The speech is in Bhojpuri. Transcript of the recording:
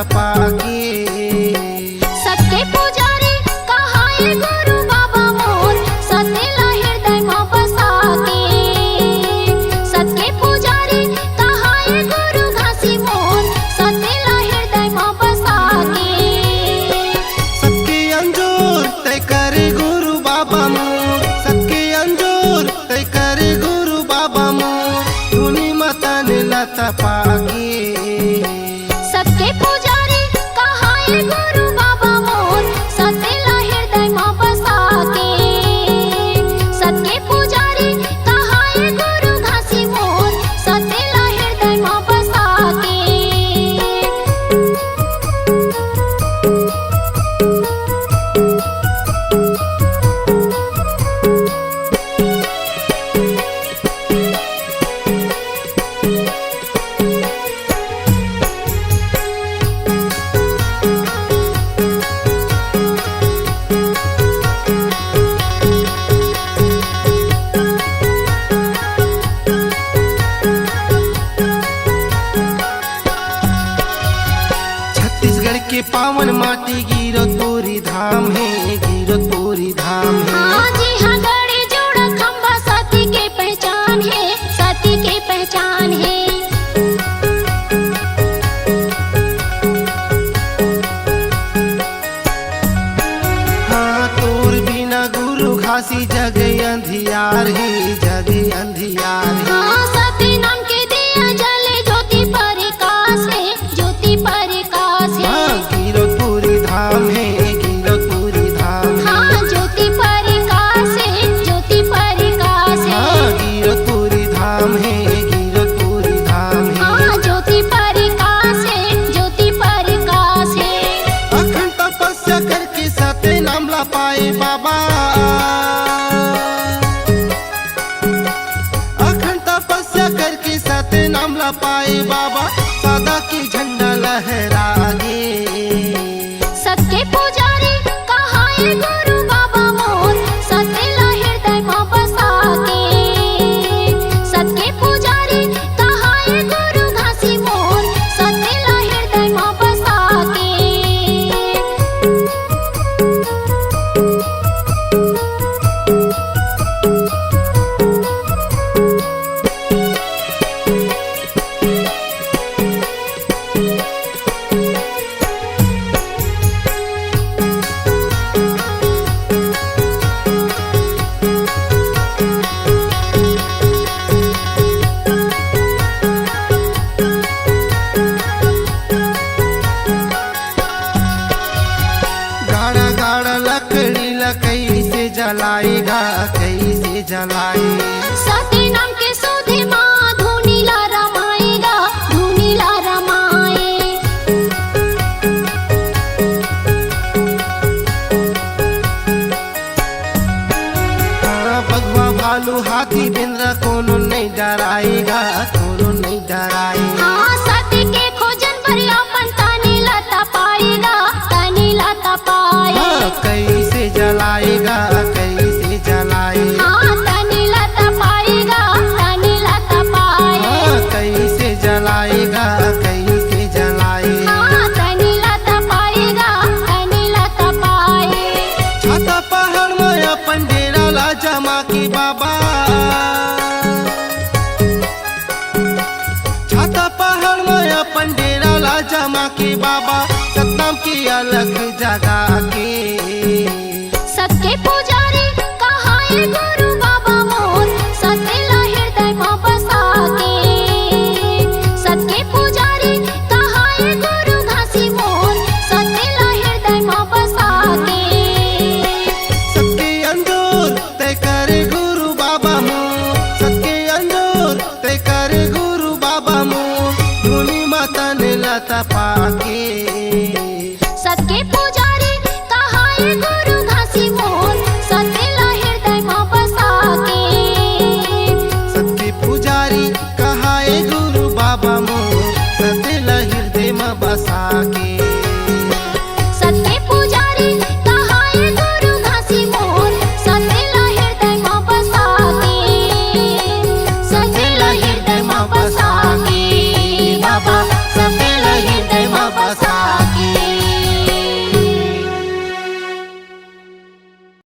तपाके। सत्य पुजारी कहाए गुरु बाबा मोर सतेला हृदय में बसाके। सत्य पुजारी कहाए गुरु घासी मोर सतेला हृदय में बसाके। सबके अंजोर तय करे गुरु बाबा मोर, सबके अंजोर तय करे गुरु बाबा मोर धुनी मतन लता पाके। सत्य पुजारी कहाए गुरु बाबा मोर सतेला हृदय में बसाके। सत्य पुजारी कहाए गुरु घासी मोर सतेला हृदय में बसाके। छत्तीसगढ़ के पावन माटी गिरतपुरी धाम है, गिरतपुरी धाम है। हाँ जी हाँ, गड़े जोड़ा खंबा सती के पहचान है, सती के पहचान है। हाँ तोर बिना गुरु घासी जग अंधियार है, जग अंधियार है। हाँ सती नाम के दिया जले ज्योति प्रकाश है, ज्योति प्रकाश है। हाँ गिरतपुरी धाम है, गिरतपुरी धाम है। हाँ ज्योति प्रकाश है, ज्योति प्रकाश है। हाँ गिरतपुरी धाम है, गिरतपुरी धाम है। हाँ ज्योति प्रकाश है, ज्योति प्रकाश है। अखंड तपस्या करके सत्य नाम ला पाए बाबा। अखंड तपस्या करके सत्य नाम ला पाए बाबा, सदा की झंडा लहरागे। सत्य पुजारी कहाए गुरु बाबा मोर सतेला हृदय में बसाके। सत्य पुजारी कहाए गुरु घासी मोर सतेला हृदय में बसाके। गाड़ा गाड़ा लकड़ी ला कैसे जलाएगा, कैसे जलाए। सती नाम के सुधि माँ धुनीला रमाएगा, धुनीला रमाए। हाँ बगवा भालू हाथी बिंद्रा कोनो नहीं डराएगा, कोनो नहीं डराएगा। हाँ सती के खोजन पर अपन तनी लता पाएगा, तनी लता पाए। हाँ कैसे जलाएगा, कैसे जलाएगा। हाँ तनी लता पाएगा, तनी लता पाए। हाँ कैसे जलाएगा, कैसे जलाएगा। हाँ तनी लता पाएगा, तनी लता पाए। छाता पहाड़ में अपन डेरा ला जमा के बाबा। छाता पहाड़ में अपन डेरा ला जमा के बाबा, सतनाम की अलग जगा के। सत्य पुजारी कहाए गुरु बाबा मोर सतेला हृदय में बसाके। सत्य पुजारी कहाए गुरु घासी मोर सतेला हृदय में बसाके। सबके अंजोर तय करे गुरु बाबा मोर, सबके अंजोर तय करे गुरु बाबा मोर धुनी मतन लता पाके।